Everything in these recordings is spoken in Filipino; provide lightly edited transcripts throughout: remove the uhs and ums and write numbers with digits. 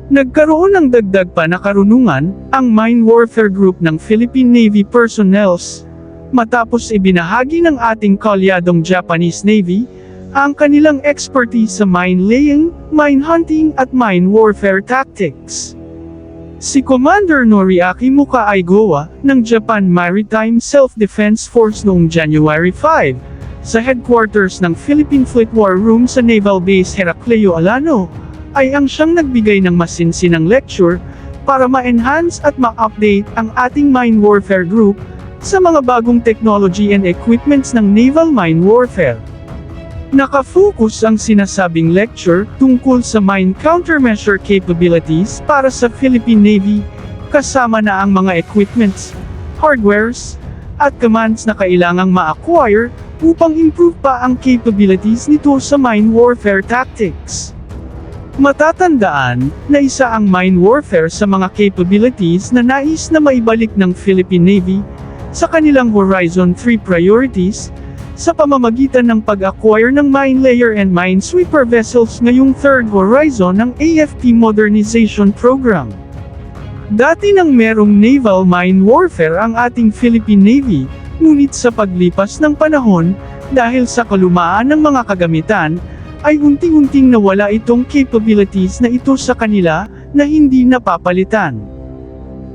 Nagkaroon ng dagdag pa na karunungan, ang Mine Warfare Group ng Philippine Navy personnels, matapos ibinahagi ng ating kalyadong Japanese Navy, ang kanilang expertise sa mine laying, mine hunting at mine warfare tactics. Si Commander Noriaki Muka Aigawa, ng Japan Maritime Self-Defense Force noong January 5, sa headquarters ng Philippine Fleet War Room sa Naval Base Heraclio Alano, ay ang siyang nagbigay ng masinsinang lecture para ma-enhance at ma-update ang ating mine warfare group sa mga bagong technology and equipments ng naval mine warfare. Nakafocus ang sinasabing lecture tungkol sa mine countermeasure capabilities para sa Philippine Navy, kasama na ang mga equipments, hardwares, at commands na kailangang ma-acquire upang improve pa ang capabilities nito sa mine warfare tactics. Matatandaan na isa ang mine warfare sa mga capabilities na nais na maibalik ng Philippine Navy sa kanilang Horizon 3 priorities sa pamamagitan ng pag-acquire ng mine layer and mine sweeper vessels ngayong third horizon ng AFP Modernization Program. Dati nang merong naval mine warfare ang ating Philippine Navy, ngunit sa paglipas ng panahon, dahil sa kalumaan ng mga kagamitan, ay unti-unting nawala itong capabilities na ito sa kanila na hindi napapalitan.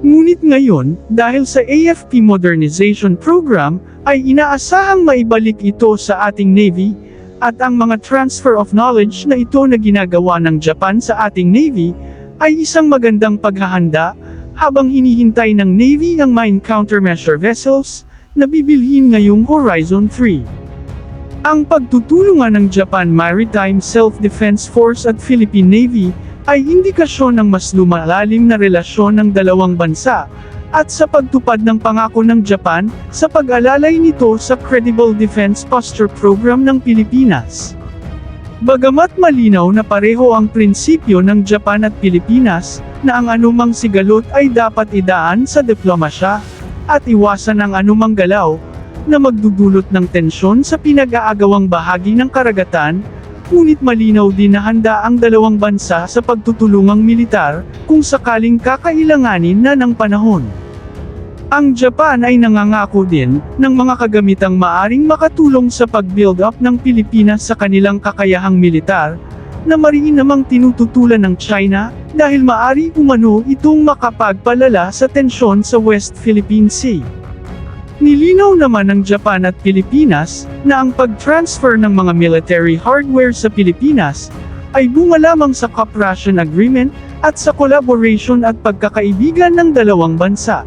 Ngunit ngayon, dahil sa AFP Modernization Program, ay inaasahang maibalik ito sa ating Navy, at ang mga transfer of knowledge na ito na ginagawa ng Japan sa ating Navy, ay isang magandang paghahanda, habang hinihintay ng Navy ang mine countermeasure vessels, na bibilhin ngayong Horizon 3. Ang pagtutulungan ng Japan Maritime Self-Defense Force at Philippine Navy ay indikasyon ng mas lumalalim na relasyon ng dalawang bansa, at sa pagtupad ng pangako ng Japan sa pag-alalay nito sa Credible Defense Posture Program ng Pilipinas. Bagamat malinaw na pareho ang prinsipyo ng Japan at Pilipinas, na ang anumang sigalot ay dapat idaan sa diplomasya, at iwasan ang anumang galaw, na magdudulot ng tensyon sa pinag-aagawang bahagi ng karagatan, ngunit malinaw din na handa ang dalawang bansa sa pagtutulungang militar, kung sakaling kakailanganin na ng panahon. Ang Japan ay nangangako din, ng mga kagamitang maaring makatulong sa pag-build up ng Pilipinas sa kanilang kakayahang militar, na mariin namang tinututulan ng China, dahil maari umano itong makapagpalala sa tensyon sa West Philippine Sea. Nilinaw naman ng Japan at Pilipinas, na ang pag-transfer ng mga military hardware sa Pilipinas, ay bunga lamang sa cooperation agreement, at sa collaboration at pagkakaibigan ng dalawang bansa.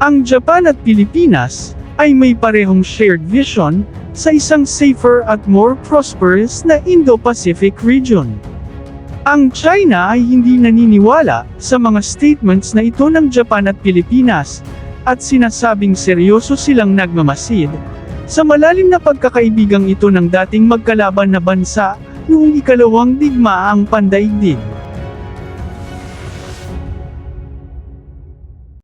Ang Japan at Pilipinas, ay may parehong shared vision, sa isang safer at more prosperous na Indo-Pacific region. Ang China ay hindi naniniwala, sa mga statements na ito ng Japan at Pilipinas, at sinasabing seryoso silang nagmamasid, sa malalim na pagkakaibigang ito ng dating magkalaban na bansa, noong ikalawang digmaang pandaigdig.